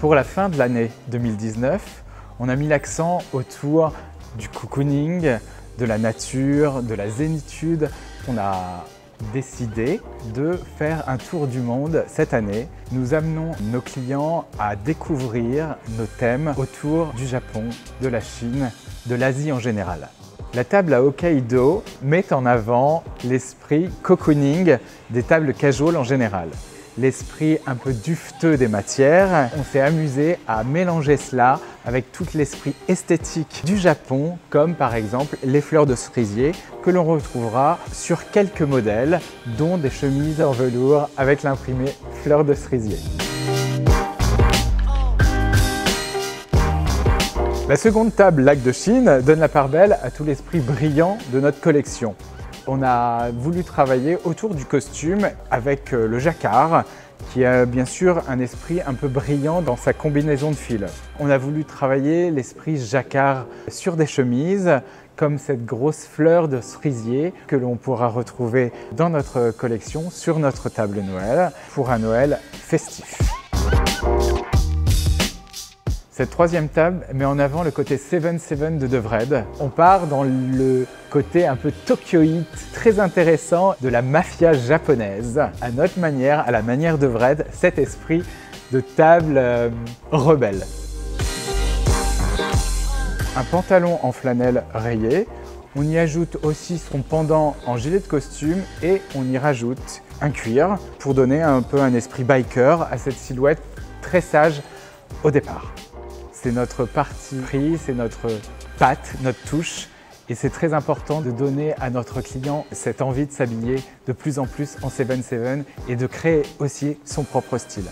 Pour la fin de l'année 2019, on a mis l'accent autour du cocooning, de la nature, de la zénitude. On a décidé de faire un tour du monde cette année. Nous amenons nos clients à découvrir nos thèmes autour du Japon, de la Chine, de l'Asie en général. La table à Hokkaido met en avant l'esprit cocooning des tables casual en général. L'esprit un peu dufteux des matières. On s'est amusé à mélanger cela avec tout l'esprit esthétique du Japon, comme par exemple les fleurs de cerisier que l'on retrouvera sur quelques modèles, dont des chemises en velours avec l'imprimé fleurs de cerisier. La seconde table Lac de Chine donne la part belle à tout l'esprit brillant de notre collection. On a voulu travailler autour du costume avec le jacquard, qui a bien sûr un esprit un peu brillant dans sa combinaison de fils. On a voulu travailler l'esprit jacquard sur des chemises, comme cette grosse fleur de cerisier que l'on pourra retrouver dans notre collection sur notre table Noël, pour un Noël festif. Cette troisième table met en avant le côté 7-7 de Vred. On part dans le côté un peu tokyoïte, très intéressant de la mafia japonaise. À notre manière, à la manière de Vred, cet esprit de table rebelle. Un pantalon en flanelle rayé. On y ajoute aussi son pendant en gilet de costume et on y rajoute un cuir pour donner un peu un esprit biker à cette silhouette très sage au départ. C'est notre parti pris, c'est notre patte, notre touche et c'est très important de donner à notre client cette envie de s'habiller de plus en plus en 7-7 et de créer aussi son propre style.